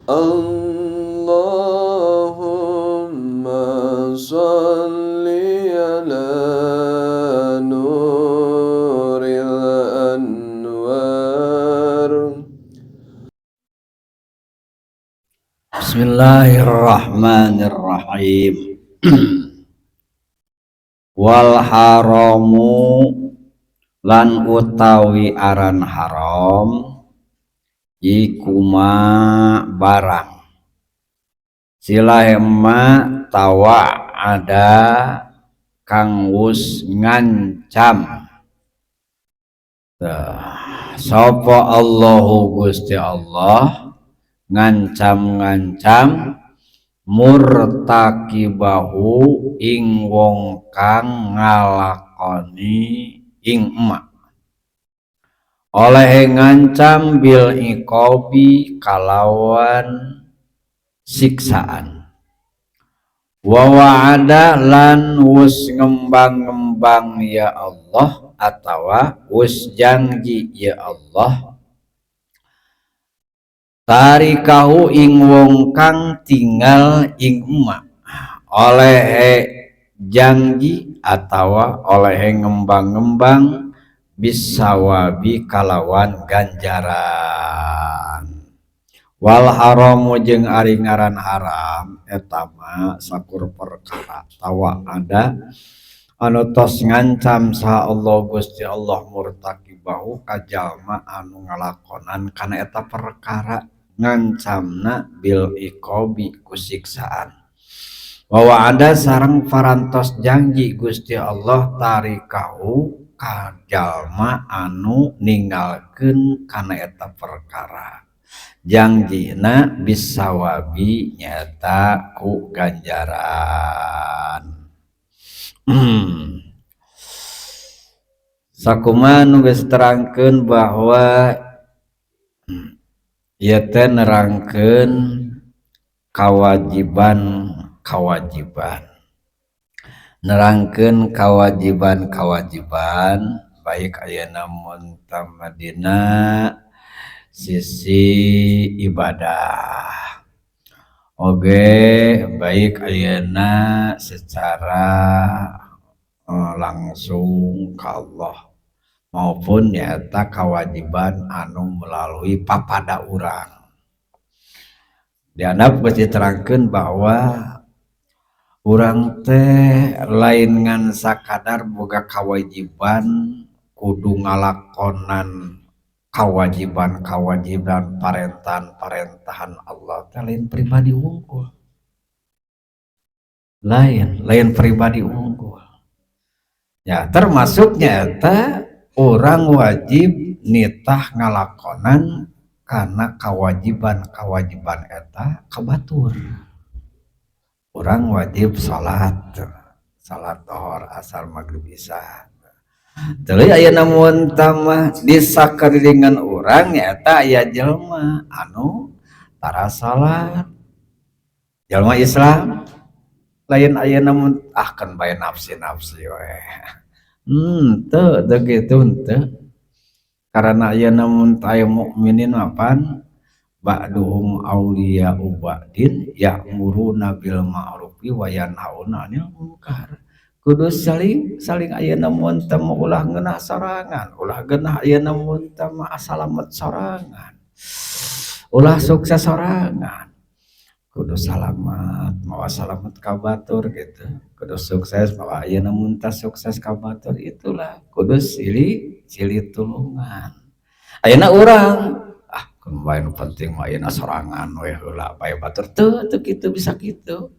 Allahumma salli ala nuril anwar. Bismillahirrahmanirrahim. Wal haramu lan utawi aran haram iku ma barang silahema tawa ada kang wus ngancam sapa Allahu Gusti Allah ngancam-ngancam murtakibahu ing wong kang ngalakoni ing emak oleh ngancam bil iqabi kalawan siksaan wa wa'ada lan wus ngembang-ngembang ya Allah atawa wus janji ya Allah tarikahu ing wong kang tinggal ing emak oleh janji atawa oleh ngembang-ngembang bisawabi kalawan ganjaran wal haramu jeung ari ngaran haram eta mah sakur perkara tawa ada anu tos ngancam sa Allah Gusti Allah murtakibahu ka jalma anu ngalakonan kana eta perkara ngancamna bil iqabi ku siksaan bahwa ada sareng parantos janji Gusti Allah tarikahu ka jalma anu ninggalkeun kana eta perkara janjina bisawabi nyata ku ganjaran sakumaha nu geus terangkeun bahwa ieu teh nerangkeun kawajiban baik ayeuna mun tamadina sisi ibadah oge baik ayeuna secara langsung ka Allah maupun nyata kewajiban anu melalui papada urang dianap geus diterangkeun bahwa urang teh lain ngan sakadar boga kewajiban kudu ngalakonan kewajiban parentahan Allah teh lain pribadi unggul lain pribadi unggul ya termasuknya eta orang wajib nitah ngalakonan karena kewajiban eta kabatur orang wajib salat tohor asar maghrib isya tuluy ayeuna mun tamah di sakeuringan urang eta aya jelema anu tara salat jelema Islam lain ayeuna mun kan bae nafsi we teu gitu teu karena ayeuna mun aya mukminin mapan ba'duhum auliya'u ba'din ya'muruna bil ma'rufi wa yanhauna 'anil munkar kudu saling ayeuna mun teu ulah ngeunah sorangan ulah geunah ayeuna mun teu asalamet sorangan ulah sukses sorangan kudu salamet mawa salamet ka batur gitu kudu sukses mawa ayeuna mun teu sukses ka batur itulah kudu silih tulungan ayeuna urang bae nu penting mah ayeuna sorangan we heula bae batur teu kitu bisa kitu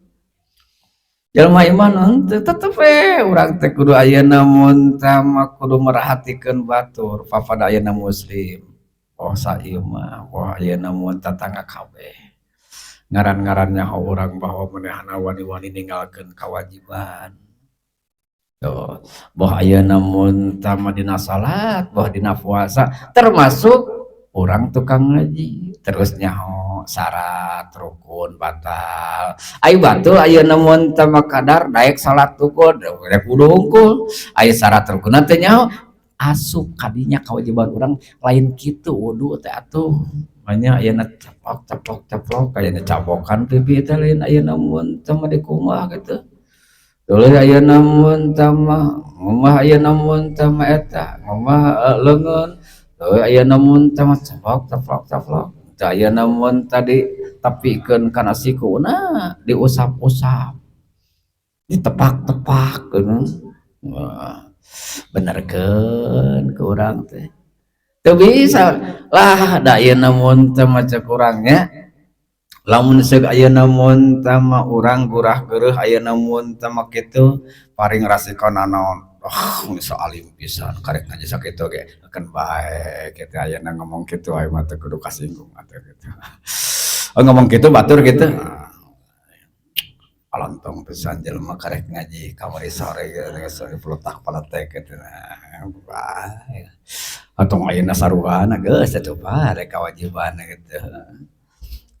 jalma iman teu tetep we urang teh kudu ayeuna mun teh kudu merhatikeun batur papada ayeuna muslim oh saieu mah wah ayeuna mun tatangga kabeh ngaran-ngarannya orang bahwa manehna wani-wani ninggalkeun kewajiban tuh bahwa ayeuna mun tama dina salat bahwa dina puasa termasuk orang tukang ngaji terus nyaho syarat rukun batal ai batul ayeuna mun tama kadar daek salat tukul rek kudu hungkul ai syarat rukun teh nyaho asup kadinya kewajiban orang lain kitu wudu teh atuh hanya ayeuna caplok kayaknya cabokan pipi teh lain ayeuna mun sama di kumah gitu. Tuluy ayeuna mun tama ngomah ayeuna mun tama eta ngomah leungeun. Tuluy ayeuna mun tama caplok. Tah ayeuna mun tadi tapikeun kana sikuna diusap-usap, ditepak-tepak gitu. Wah, benerkeun ke urang teh. Teu bisa lah da ayeuna mun teu maca kurangnya lamun seug ayeuna mun tama urang gurah geueuh ayeuna mun tama kitu paring rasikona naon bisa alim pisan karek ngaji sakitu ge akan bae kitu ayeuna ngomong kitu aya mah teu kudu kasinggung atuh kitu. Ngomong kitu batur kitu alantong pisan jelema karek ngaji kamari sore geus sore pulutak palatek kitu nah bae. Atong ayeuna saruana geus atuh bare kawajiban gitu.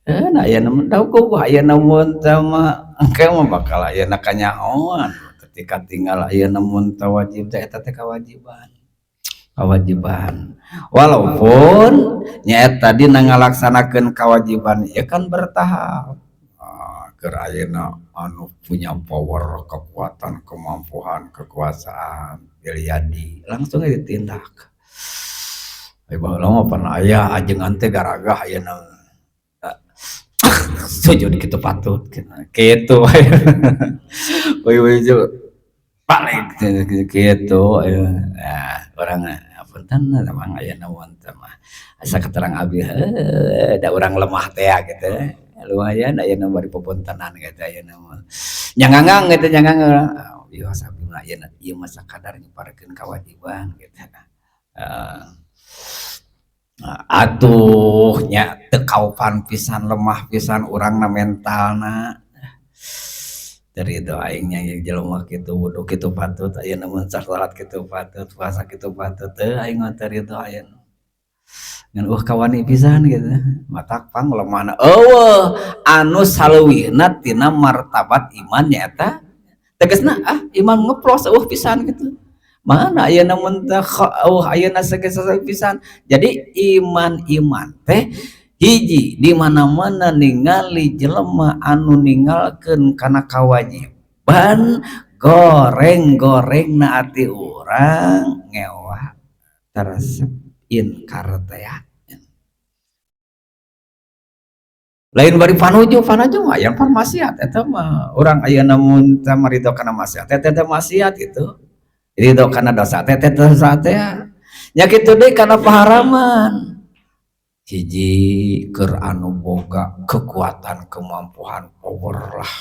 Nah ayeuna mun dahuku ayeuna mun tama engke mah bakal ayeuna kanyaon ketika tinggal ayeuna mun teu wajib teh eta teh kewajiban. Walaupun nyaeta dina ngalaksanakeun kewajiban ieu kan bertahap. Keur ayeuna anu punya power, kekuatan, kemampuan, kekuasaan, jadi langsung aja ditindak. Baheula mah pernah aya ajengan teh garagah ayeuna sujud kitu patut kitu we balik kitu nah urang punten memang ayeuna mun teh mah asa keterang abdi da urang lemah teh gitu lumayan ayeuna bari pepuntenan gitu ayeuna mah nyangangang gitu ieu sabuna ayeuna ieu mah sakadar nyeparkeun kewajiban gitu atuh nya teu kaupan pisan lemah pisan urangna mentalna dari itu aingnya jelema kitu wudu kitu patut ayeuna mun salat kitu patut puasa kitu patut teu aing mah teu itu ayeuna ngan kawani pisan gitu matak pang lemahna eueuh anu saleuwihna tina martabat iman nyaeta tegasna iman ngeplos pisan gitu mana ayeuna mun teh ayeuna sagesa pisan jadi iman teh hiji di mana-mana ningali jelema anu ninggalkeun kana kawajiban goreng-gorengna ati urang ngewah teresep inkar teh ya. Lain bari panuju mah yang farmasiat eta mah urang ayeuna mun teh marido kana maksiat eta maksiat gitu. Ridho kana dosa teh dosa teh nya kitu deui kana paharaman. Hiji keur anu boga kekuatan kemampuan power lah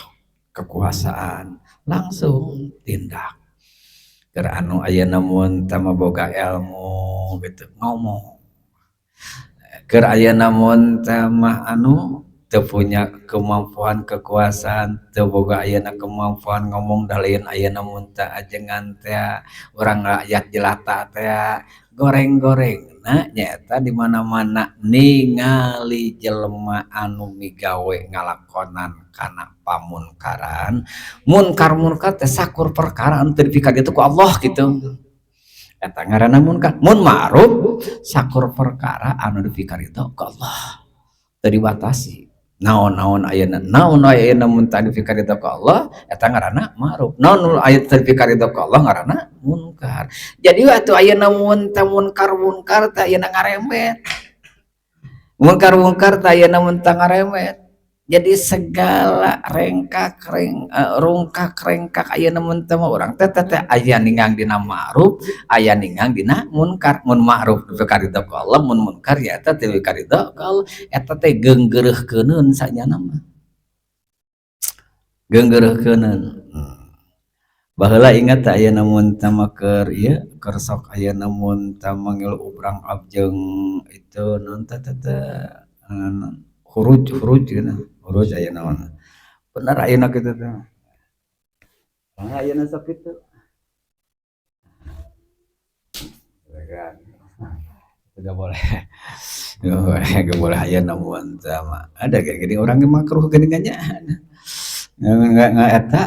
kekuasaan langsung tindak. Keur anu ayeuna mun teh boga ilmu gitu ngomong. Keur ayeuna mun teh anu teu punya kemampuan kekuasaan teu boga ayeuna kemampuan ngomong da lain ayeuna mun teh ajengan teh urang rakyat jelata teh goreng-gorengna nyaeta di mana-mana ningali jelema anu migawe ngalakonan kana pamunkaran munkar teh sakur perkara anu teu dipikir itu ku Allah gitu eta ngaranna munkar mun ma'ruf sakur perkara anu dipikir itu ku Allah teu dibatasi naon ayeuna mun tadi fikar itu ka Allah eta ngaranna ma'ruf naon aya teu fikar itu ka Allah ngaranna munkar jadi waktu ayeuna mun teh munkar teh ayeuna ngaremet munkar teh ayeuna mun teh ngaremet jadi segala rungkak ayeuna mun teh urang teh aya ningang dina ma'ruf aya ningang dina munkar mun ma'ruf fikar itu ka Allah mun munkar ya eta teu fikar itu ka Allah eta teh geunggeureukeuneun sanyana mah geunggeureukeuneun baheula ingat ayeuna mun teh mah keur ieu keur sok ayeuna mun teh manggil ubrang abjeng itu naon teh huruj gitu huruj ayeuna mah bener ayeuna kitu teh ayeuna sok kitu tidak boleh ayeuna mun teh mah ada kayak gini orang ge makruh geuningannya nggak eta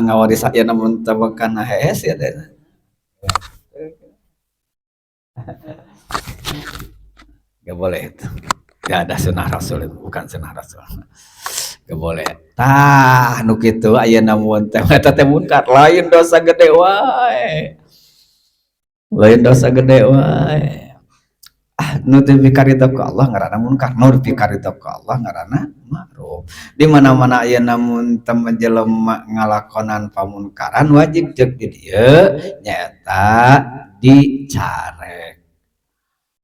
ngawaris ayeuna mun teh kana hees ya teh gak boleh itu Gak ada sunnah rasul, bukan sunnah rasul. Gak boleh. Tah nu kitu ayeuna mun teh eta teh munkar, lain dosa gede wae. Lain dosa gede wae. Nu teu pikarito ka Allah ngaranna munkar, nu pikarito ka Allah ngaranna ma'ruf. Di mana-mana ayeuna mun teu jelema ngalakonan pamunkaran wajib ceuk di dieu nyaeta dicarek.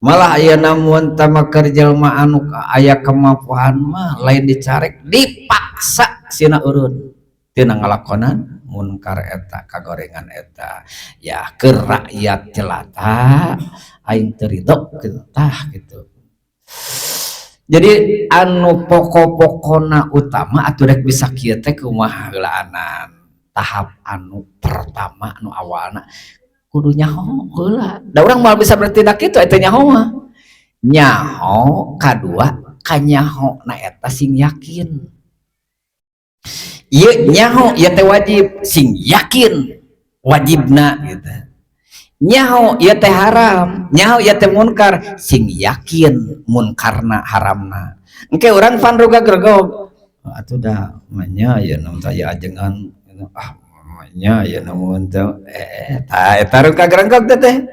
Malah ayeuna mun teu keur jelema anu aya kemampuan mah lain dicarek, dipaksa sina urun tina ngalakonan munkar eta kagorengan eta. Ya keur rakyat jelata aing teu ridho tah gitu. Jadi anu pokok-pokona utama atuh rek bisa kieu teh kumaha heulaanan. Tahap anu pertama anu awalna kudu nyaho heula. Da urang moal bisa bertindak kitu eta nyaho mah. Nyaho kadua kanyaho na eta sing yakin. Ieu nyaho ieu teh wajib sing yakin wajibna gitu. Nyaho ieu teh haram, nyaho ieu teh munkar sing yakin munkarna haramna. Engke urang panruga gregog. Atuh da manya ya namun taya ajengan nya ya namun teh eta ruka gregog teh.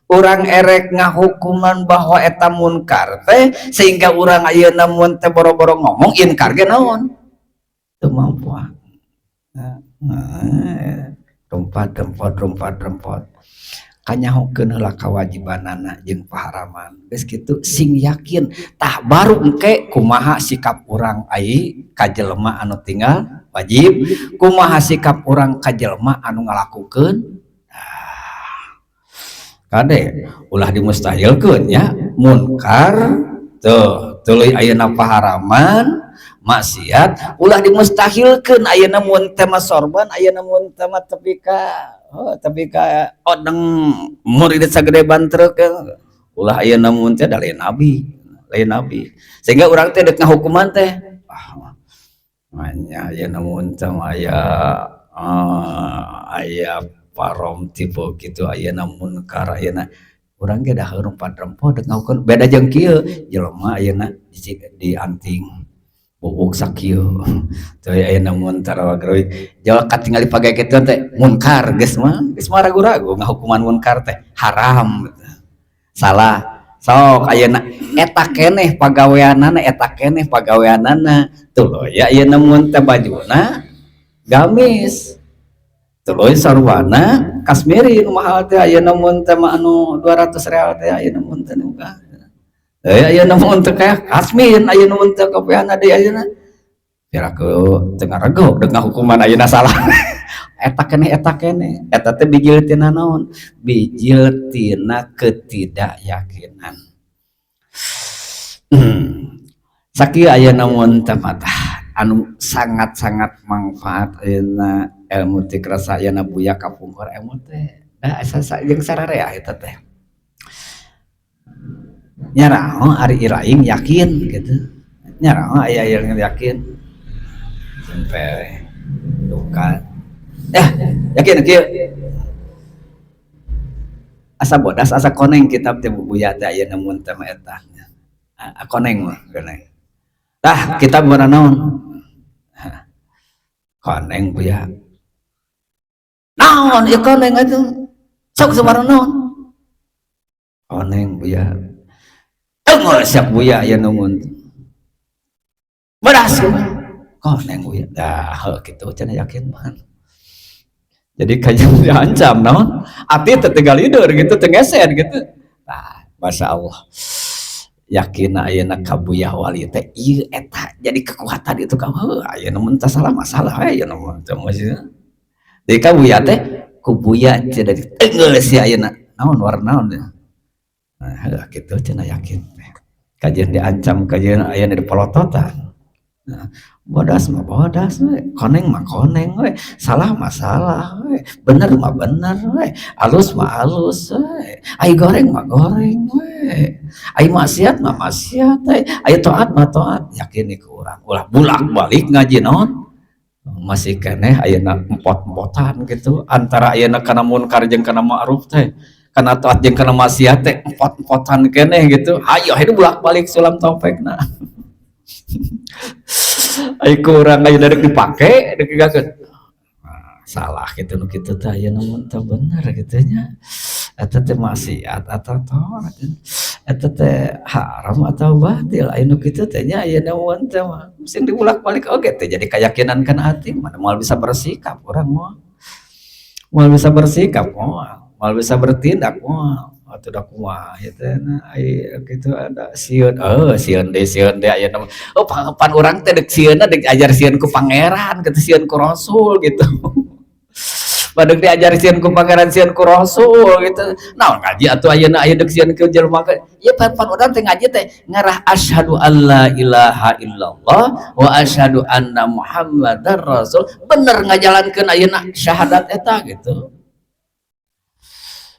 Urang erek ngahukuman bahwa eta munkar teh sehingga urang ayeuna mun teh boro-boro ngomong inkar ge naon? Teu mampu. Rompat kanyahokeun heula kawajibanana jeung paharaman. Geus kitu sing yakin tah baru engke kumaha sikap urang ai ka jelema anu tinggal wajib, kumaha sikap urang ka jelema anu ngalakukeun kade ulah dimustahilkeun nya munkar tuh tuluy ayeuna paharaman maksiat ulah dimustahilkeun ayeuna mun teh sorban ayeuna mun teh tepi ka odeng murid sagede bantrek ulah ayeuna mun teh da lain nabi sehingga urang teh deuk ngahukuman teh nya ayeuna mun teh aya parom tipe gitu ayeuna munkar ayeuna urang ge da heureum padrempo deuk ngahukeun beda jeung kieu jelema ayeuna di anting bubuk sakieu teu ayeuna mun tarawagroy jawa katingali pagae kitu teh munkar geus mah ragu-ragu ngahukuman munkar teh haram salah sok ayeuna eta keneh pagaweanana tuluy ayeuna mun teh bajuna gamis tuluy sarwana kasmiri nu mahal teh ayeuna mun teh anu 200 real teh ayeuna mun teh nuga ayeuna mun teh kayak kasmin ayeuna mun teh kopiana deui ayeuna piraku teu ngaregok deuk ngahukuman ayeuna salah eta keneh eta teh bijil tina naon bijil tina ketidakyakinan sakieu ayeuna mun teh mah anu sangat-sangat manfaat ayeuna ilmu tikrasa ayeuna buya kapungkur ilmu teh da asa jeung sararea eta teh nyaraho ari iraing yakin gitu nyaraho aya yang yakin sampai duka yakin kieu asa bodas asa koneng kitab teh buya teh ayeuna mun teh eta koneng mah koneng tah kitab warna naon koneng buya naon ieu koneng atuh sok sabarang naon koneng buya tengok siap buya ayeuna mun beras koneng buya dah kitu cenah yakin mah jadi kajian diancam naon ati teh tinggal lidur gitu teu ngeser gitu nah masyaallah yakin ayeuna ka buya wali teh ieu eta jadi kekuatan itu ka ayeuna mun teh salah masalah ayeuna mun teh deui ka buya teh ku buya teh dari geus sia ayeuna naon warna naon nah kitu cenah yakin kajian diancam kajian ayeuna dipelototan nah, bodas mah bodas we koneng mah koneng we salah mah salah we bener mah bener we alus mah alus we ai goreng mah goreng we ai maksiat mah maksiat we ai taat mah taat yakin iku urang ulah bulak-balik ngaji naon masih keneh ayeuna empot-empotan gitu antara ayeuna kana munkar jeung kana ma'ruf teh karena taat jeung kana maksiat teh empot-empotan keneh gitu. Hayo hidup bolak-balik sulam topekna. Ai kurang aya deuk dipake deuk digakeun. Salah gitu nu kitu teh aya namun teh bener gitu nya. Eta teh maksiat atau taat. Eta teh haram atau batil aya nu kitu teh nya aya namun teh mah sing dibolak-balik oge teh jadi keyakinan kana hati mana moal bisa bersikap urang mah. Moal bisa bersikap moal bisa bertindak atuh da kumaha ieu teh ai kitu ada sieun sieun deui aya nama pan urang teh deuk sieunna deuk ajar sieun ku pangeran kitu sieun ku rasul gitu. Badeg diajar sieun ku pangeran sieun ku rasul gitu. Naon ngaji atuh ayeuna aya deuk sieun ku jelema ieu pan urang teh ngaji teh ngarah asyhadu alla ilaha illallah wa asyhadu anna muhammadar rasul bener ngajalankeun ayeuna syahadat eta gitu.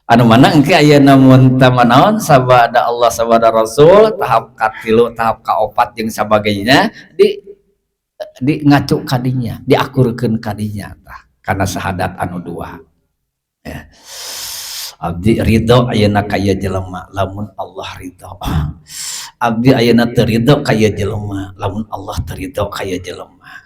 Anu mana engke ayeuna mun teu naon sabada Allah sabada Rasul tahap katilu tahap kaopat jeung sabagainya di ngacu kadinya diakurkeun kadinya tah kana syahadat anu dua ya. Abdi ridho ayeuna ka ieu jelema lamun Allah ridho. Abdi ayeuna teu ridho ka ieu jelema lamun Allah teu ridho ka ieu jelema.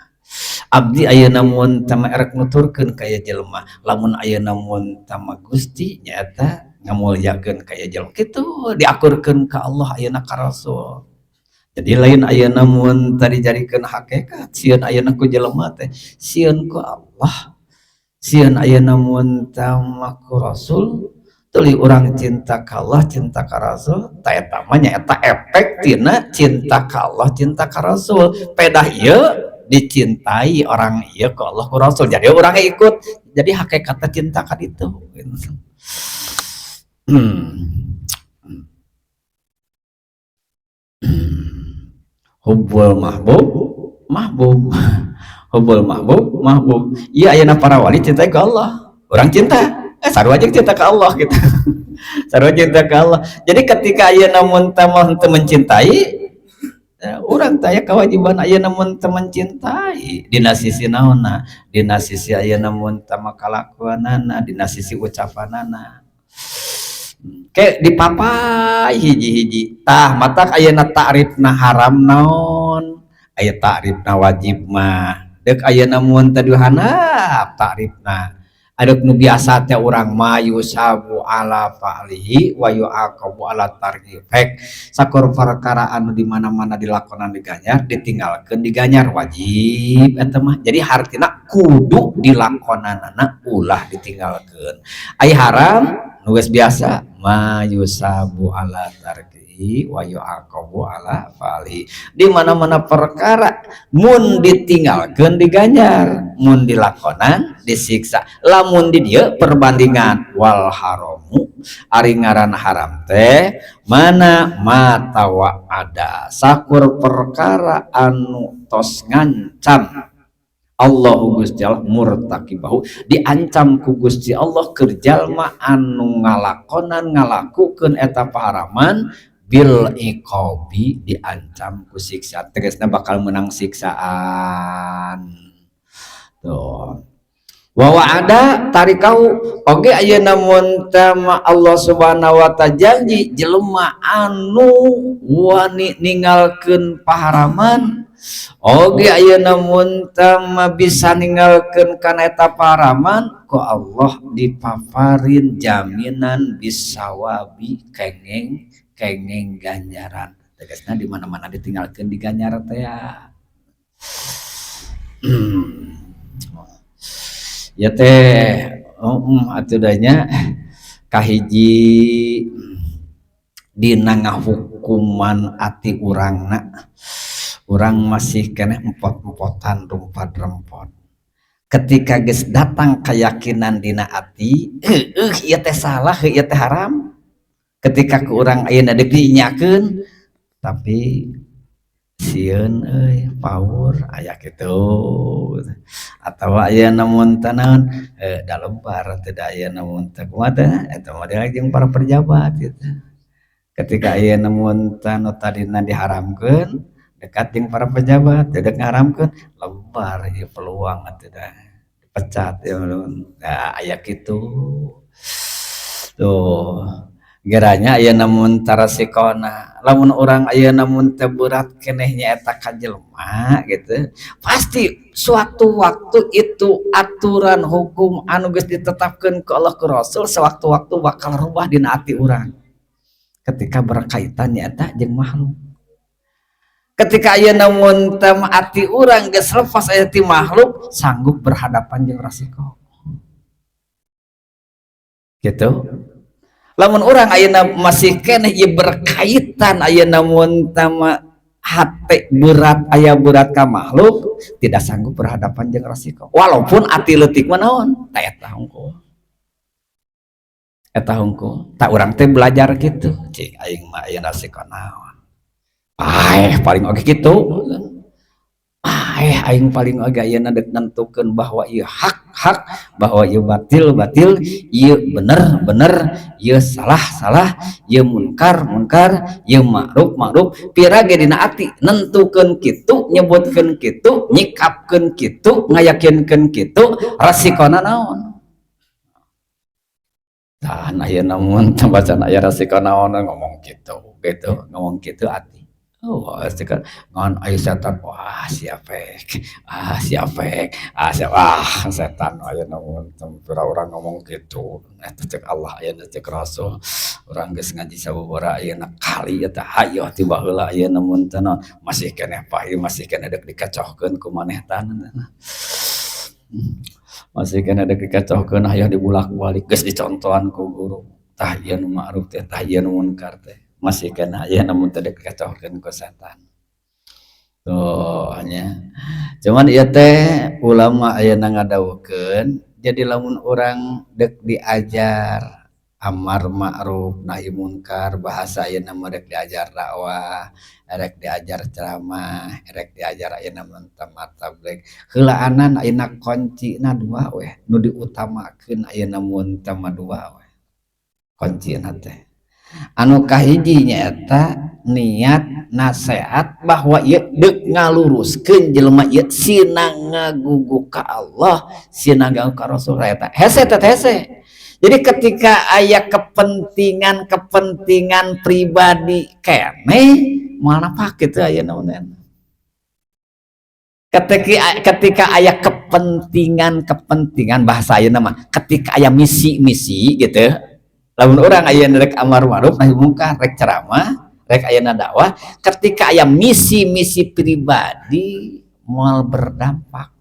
Abdi ayeuna mun tama erek nuturkeun ka ieu jelema lamun ayeuna mun tama Gusti nyaeta ngamulyakeun ka ieu jelema kitu diakurkeun ka Allah ayeuna ka Rasul. Jadi lain ayeuna mun tadi jarikeun hakikat sieun ayeuna ku jelema teh sieun ku Allah sieun ayeuna mun tama ku Rasul tuluy urang cinta ka Allah cinta ka Rasul ta eta mah nyaeta efek tina cinta ka Allah cinta ka Rasul pedah ieu dicintai orang iya ke Allah ke Rasul jadi orangnya ikut jadi hakikatnya cinta kan itu hubbul mahbub iya ayeuna para wali cinta ke Allah orang cinta sarua aja cinta ke Allah gitu sarua cinta ke Allah jadi ketika ayeuna mun teu mencintai urang tanya kewajiban ayeuna mun teu mencintai dina sisi naonna dina sisi ayeuna mun teu makalakuanana dina sisi ucapanana ke dipapai hiji-hiji tah matak ayeuna ta'rifna haram naon aya ta'rifna wajib mah deuk ayeuna mun teu dihandap ta'rifna aduk nu biasa teh urang mayu sabu ala fa'lihi wa yu'aqabu ala tarki fek sakur perkara anu di mana-mana dilakonan diganyar ditinggalkeun diganyar wajib eta mah jadi hartina kudu dilakonanana ulah ditinggalkeun ai haram nu geus biasa mayu sabu ala tarki wa yu'aqabu ala fa'li di mana-mana perkara mun ditinggalkeun diganyar mun dilakonan disiksa lamun di dieu perbandingan wal haramu ari ngaran haram teh mana matawa ada sakur perkara anu tos ngancam Allah Gusti Allah murtakibahu diancam ku Gusti Allah keur jalma anu ngalakukeun eta paharaman bil iqabi diancam ku siksa tegasna bakal menang siksaan tuh wa wa'ada tarikau oge ayeuna mun tama Allah Subhanahu wa ta'ala janji jelema anu wani ninggalkeun paharaman oge ayeuna mun tama bisa ninggalkeun kana eta paharaman ku Allah dipaparin jaminan bisawabi kengeng ganjaran tegasna di mana-mana ditinggalkeun di ganjar teh ya teh atudanya kahiji dina ngahukuman ati urangna urang masih kena empot-empotan rumpad-rempot ketika geus datang keyakinan dina ati ieu teh salah ieu teh haram ketika ke urang ayeuna deuk dinyakeun tapi sieun euy paur aya kitu atawa ayeuna mun teu naon da lembar teu da ayeuna mun teu kumaha eta mah jeung para pejabat gitu ketika ayeuna mun tanu tadina diharamkeun dekat jeung para pejabat teu ngaharamkeun lembar ieu peluang atuh da dipecat ya aya kitu tuh geranya aya namun tarasikona lamun orang aya namun teu berat kenehnya eta ka jelema gitu pasti suatu waktu itu aturan hukum anu geus ditetapkeun ku Allah ku Rasul sewaktu-waktu bakal rubah dina ati urang ketika berkaitan nyata jeung makhluk ketika aya namun teu ati urang geus lepas aya ti makhluk sanggup berhadapan jeung resiko gitu lamun orang ayeuna masih keneh ieu berkaitan ayeuna mun tama hate berat aya berat ka makhluk tidak sanggup berhadapan jeung resiko walaupun ati leutik mah naon eta hungkul tak urang teh belajar gitu cing aing mah aya resiko naon paling oge kitu aing paling agak ayeuna dek nentukeun bahwa ieu hak bahwa ieu batil ieu bener ieu salah ieu munkar ieu ma'ruf pira ge dina ati nentukeun kitu nyebutkeun kitu nyikapkeun kitu ngayakinkeun kitu rasikona naon tah ayeuna mun bacaan aya rasikona naon ngomong kitu ati oh, kan ngan ai setan wah siapek setan aya namun tempura orang ngomong gitu eta cek Allah aya cek Rasul urang geus ngaji sababaraha ayeuna kali eta hayo tiba heula aya namun teh masih keneh pahil masih keneh dek dikacohkeun ku maneh masih keneh dek dikacohkeun hayang dibulak-balik geus dicontohan ku guru tah ieu nu ma'ruf teh tah ieu nu munkar teh masih kena ya namun tadi kacaukan ku setan tuh hanya cuman ieu teh ulama ayeuna ngadawukeun jadi lamun orang dek diajar amar ma'ruf nahi munkar bahasa ayeuna mah rek diajar dakwah rek diajar ceramah rek diajar ayeuna mah tabligh heulaanan ayeuna kuncina dua we nu diutamakeun ayeuna mun tama dua we kuncina teh anu kahiji nyaeta niat nasihat bahwa ieu deuk ngaluruskeun jelema ieu sina ngagugu ka Allah sina ngagugu ka Rasul eta hese teh hese jadi ketika aya kepentingan pribadi keneh moal pake teh aya naon ketika aya kepentingan bahasa ayeuna mah ketika aya misi gitu lamun orang aya rek amar ma'ruf nahi munkar rek ceramah rek ayeuna dakwah ketika aya misi pribadi moal berdampak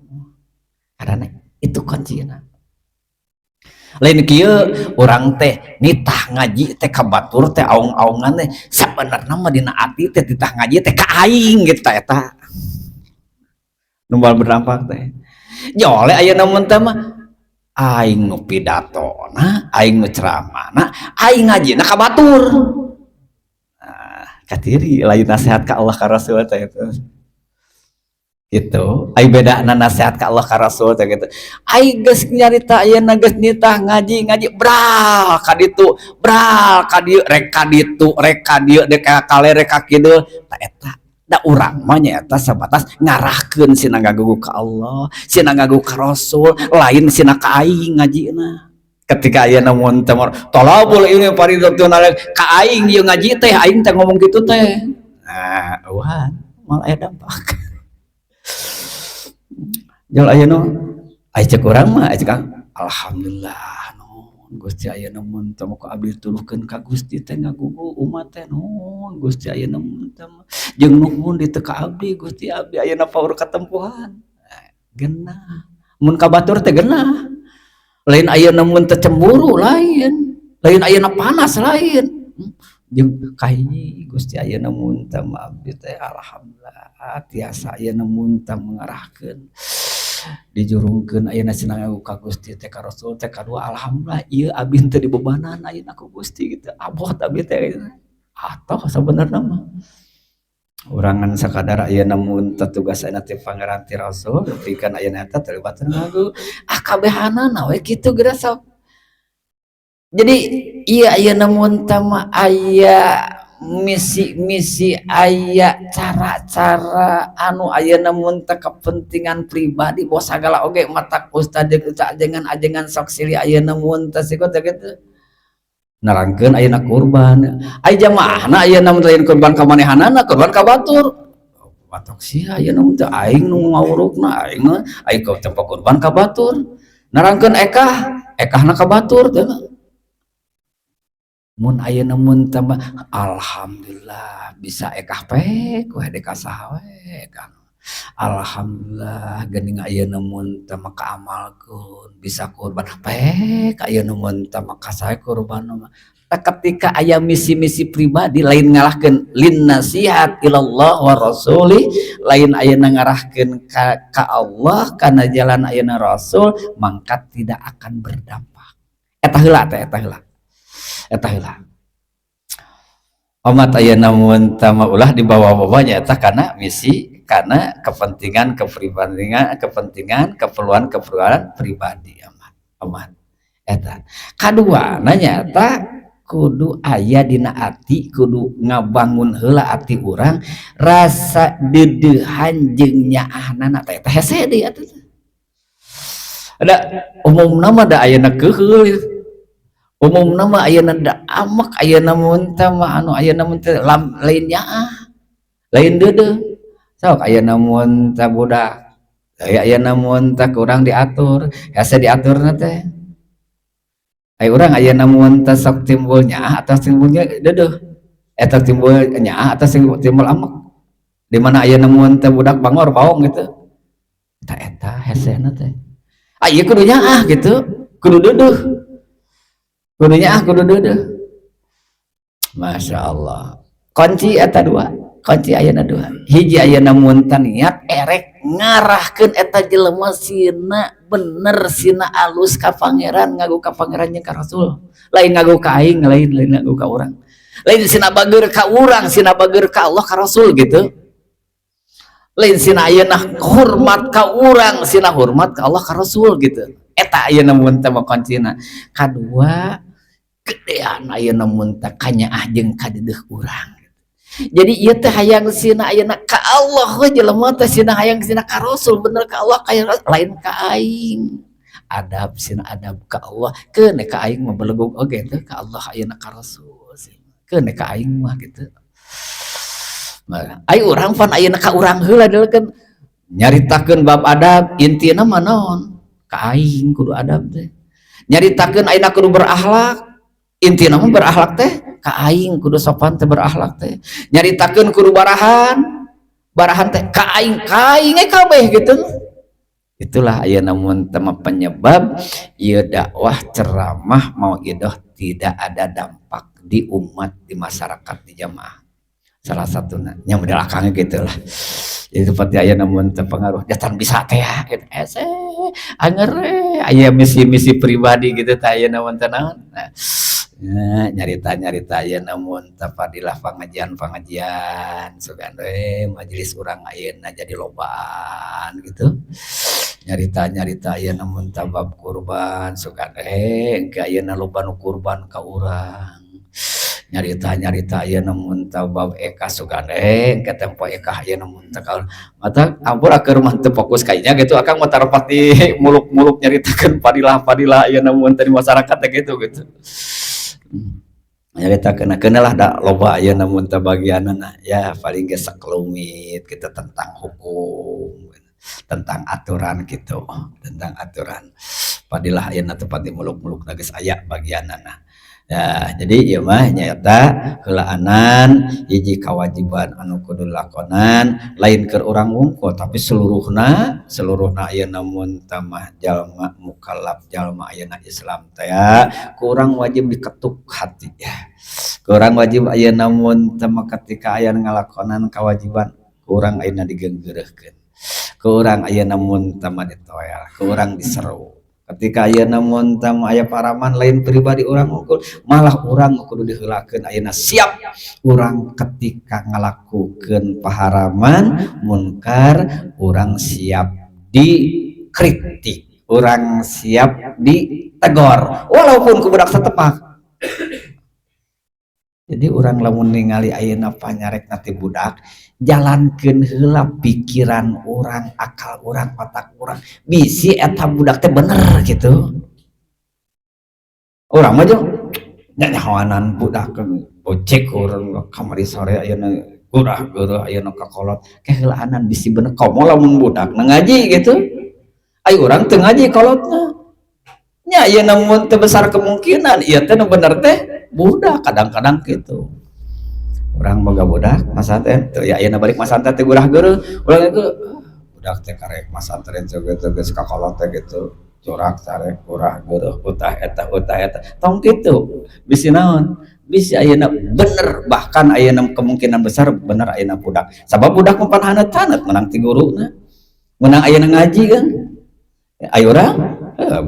karena itu kuncinya lain kieu urang teh nitah ngaji teh ka batur teh aung-aungan teh sabenerna mah dina ati teh nitah ngaji teh ka aing gitu eta nu moal berdampak teh jole ayeuna mun teh mah aing nu pidatona aing nu ceramana aing ngajina ka batur katiri lain nasihat ka Allah ka Rasul teh gitu ai bedana nasihat ka Allah ka Rasul teh gitu ai geus nyarita ayeuna geus nitah ngaji bral ka ditu bral ka dieu rek ka ditu rek ka dieu dek kale rek ka kideul tah eta da urang mah nyaeta sabatas ngarahkeun sina ngagugu ka Allah sina ngagugu ka Rasul lain sina ka aing ngajina ketika aya namun teh tolabul ilmi faridatun ka aing ieu ngaji teh aing teh ngomong kitu teh nah eueuh mal aya dampak jol ayeuna ai cek urang mah cek alhamdulillah Gusti ayeuna mun teu ku abdi tulukeun ka Gusti teh ngagugu umat teh nuhun Gusti ayeuna mun teh jeung nuhun di teu ka abdi Gusti abdi ayeuna paur katempuhan genah mun ka batur teh genah lain ayeuna mun teh cemburu lain ayeuna panas lain jeung kahiji Gusti ayeuna mun teh abdi teh alhamdulillah tiasa ayeuna mun teh mengarahkeun dijurungkeun ayeuna cenah ngagugu ka Gusti teh ka Rasul teh kadua alhamdulillah ieu abdi teh dibebanan ayeuna ku Gusti gitu abot abdi teh atoh sabenerna mah urangan sakadar ayeuna mun teh tugas ayeuna teh pangeran ti Rasul pikeun ayeuna eta terlibat ngagugu kabehanana we kitu geura sok jadi ieu ayeuna mun teh mah aya misi aya cara-cara anu ayeuna mun teh kepentingan pribadi bos sagala oge matak ustad jeung ajengan sok silih ayeuna mun teh siku teh kitu nerangkeun ayeuna kurban ai jamaahna ayeuna mun lain kurban ka manehanana kurban ka batur batok sia ayeuna mun teu aing nu ngawurukna aing mah aing ka tempat kurban ka batur nerangkeun ekahna ka batur teh mun ayeuna mun tambah alhamdulillah bisa ekah pek we deka saha we kan alhamdulillah geuning ayeuna mun teu maka amalkeun bisa kurban pek ayeuna mun teu maka sae kurban mah ketika aya misi-misi pribadi lain ngarahkeun lin nasihat ilallah wa rasuli lain ayeuna ngarahkeun ka Allah kana jalan ayeuna rasul mangka tidak akan berdampak eta heula teh eta heula Omat ayeuna mun tama ulah dibawa-bawa nyaeta kana misi kana kepentingan keperluan pribadi amat eta kadua nanyata kudu aya dina ati kudu ngabangun heula ati urang rasa deudeuhan jeung nyaahna teh hese deui atuh ada umumna mah da ayeuna keuheul umumna mah ayeuna da amak ayeuna mun teh mah anu ayeuna mun teh lain nyaah lain deudeuh sok ayeuna mun teh budak ayeuna mun teh kurang diatur hese diaturna teh ai urang ayeuna mun teh sok timbul nyaah atau timbulnya deudeuh eta timbul nyaah atau timbul amak di mana ayeuna mun teh budak bangor baong gitu eta hesena teh ieu kudu nyaah gitu kudu deudeuh kudu deudeuh Masya Allah kunci eta dua kunci ayeuna dua hiji ayeuna mun niat erek ngarahkeun eta jelema sina bener sina alus ka pangeran ngagu ka pangeran jeung ka rasul lain ngagu ka aing lain ngagu ka urang lain sina bageur ka urang sina bageur ka Allah ka rasul gitu lain sina ayeuna hormat ka urang sina hormat ka Allah ka rasul gitu eta ayeuna mun teh kuncina kadua gedean ayeuna mun teh kanyaah jeung kadeudeuh urang jadi ieu teh hayang sina ayeuna ka Allah we jelema teh sina hayang sina ka rasul bener ka Allah kaya lain ka aing adab sina adab ka Allah keun ka aing mah belegog oge teh ka Allah ayeuna ka rasul keun ka aing mah gitu ai urang pan ayeuna ka urang heula kan nyaritakeun bab adab intina mah naon ka aing kudu adab teh nyaritakeun ayeuna kudu berakhlak intina mah berakhlak teh ka aing kudu sopan teh berakhlak teh nyaritakeun kudu barahan teh ka aing kabeh gitu itulah ayeuna mun teh penyebab ieu dakwah ceramah mauidhah tidak ada dampak di umat di masyarakat di jamaah salah satunya nya model akangnya gitulah jadi seperti ayeuna mun teh pengaruh jatan bisa teh ya gitu anger aya misi-misi pribadi gitu teh ayeuna mun teh naon nyarita ayeuna mun teh fadilah pengajian sugan majelis urang ayeuna jadi lobaan gitu nyarita ayeuna mun teh bab kurban sugan engke ayeuna loba nu kurban ka urang nyarita ayeuna mun teh bab eka sugan engke tempo eka ayeuna mun teh mata ampun keur mah teu fokus ka inya gitu akang mah tarepati muluk-muluk nyaritakeun fadilah ayeuna mun teh di masyarakat teh gitu nyaritakeun lah da loba ayeuna mun teh bagianna ya paling ge sakelumit kita tentang hukum tentang aturan gitu tentang aturan padilah ayeuna teh pati muluk-muluk geus aya bagianna ya jadi ieu mah nyaeta heulaanan hiji kewajiban anu kudu lakonan lain keur urang wungkul tapi seluruhna ayeuna mun teh mah jalma mukallaf jalma ayeuna Islam teh ku urang wajib diketuk hati ya ku urang wajib ayeuna mun teh ketika aya ngalakonan kewajiban ku urang ayeuna digeunggeureurkeun ku urang ayeuna mun teh mah ditoel ku urang diseru ketika ayeuna mun teh aya paraman lain pribadi urang unggul malah urang kudu diheulakeun ayeuna siap urang ketika ngalakukeun paharaman munkar urang siap dikritik urang siap ditegor walaupun ku budak satepak jadi urang lamun ningali ayeuna panyarek nanti budak jalankeun heula pikiran urang akal urang otak urang bisi eta budak teh bener gitu urang mah nyawanan budak ojek urang kamari sore ayeuna gurah-gurah ayeuna kakolot keheulaan bisi bener komo lamun budak ngaji gitu ayo urang teu ngaji kolotna nya ieu namun teu besar kemungkinan ieu teh nu bener teh budak kadang-kadang gitu urang boga budak masantren teu ya ayeuna balik masantren teh gurah-gurah urang itu budak teh karek masantren geus kakolot teh gitu corak sarek gurah-gurah utah eta tong kitu bisi naon bisi ayeuna bener bahkan ayeuna kemungkinan besar bener ayeuna budak sabab budak mah pan hanet-hanet menang ti guruna menang ayeuna ngaji kan ayo urang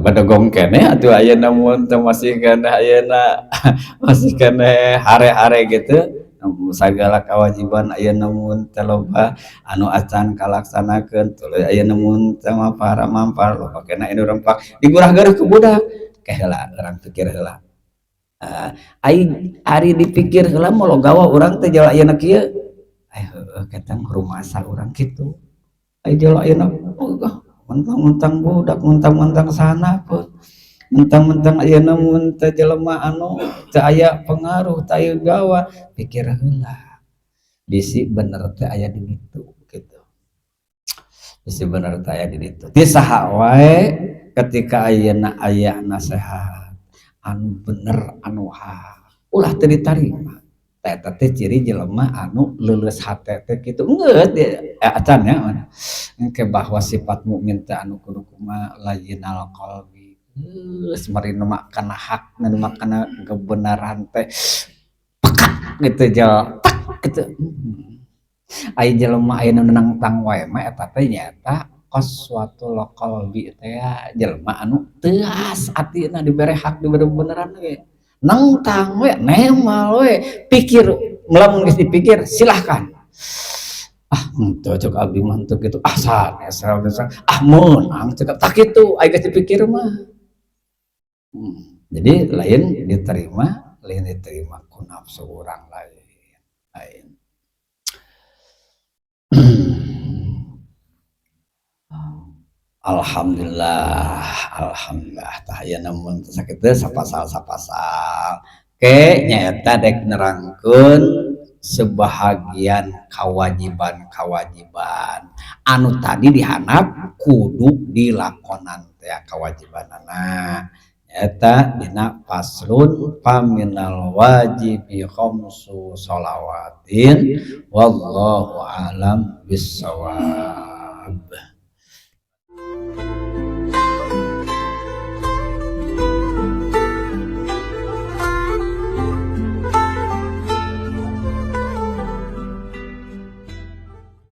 badogong kene atuh ayeuna mun teu masih kana ayeuna masih kana hare-hare gitu sagala kewajiban ayeuna mun teu loba anu acan kalaksanakeun tuluy ayeuna mun teu mampar loba kena anu rempak digurah-gurah ku budak kaheula urang pikir heula ari dipikir heula mau logawa urang teh jala ayeuna kieu heueuh ketang rumasa urang kitu ai jala ayeuna mentang-mentang budak mentang-mentang sana pun mentang-mentang ayeuna mun teh jelema anu teu aya pengaruh teu aya gawa pikir heula bisi bener teh aya di ditu gitu bisi bener teh aya di ditu ti saha wae ketika ayeuna aya nasehat anu bener anu ulah teu ditarima eta teh ciri jelema anu leuleus hate teh kitu geus acan ya engke bahwa sifat mukmin teh anu kudu kumaha layyinal qalbi geus mari nu kana hak nu kana kebenaran teh pekat gitu jal tak gitu ai jelema aya nu nentang wae mah eta teh nyaeta qaswatul qalbi teh jelema anu teuas atina dibere hak dibere beneran we nentang we nemal we pikir melamun geus dipikir silahkan henteu cek abdi mah henteu kitu sanes meunang cek tak kitu aya geus dipikir mah jadi lain diterima ku nafsu urang lain Alhamdulillah tah ayeuna mun sakitu sapasal ke nyaeta dek nerangkeun sebahagian kewajiban anu tadi dihanap kudu dilakonan teh kewajibanana nyaeta dina faslun paminal wajibi khamsu shalawatin wallahu alam bissawab.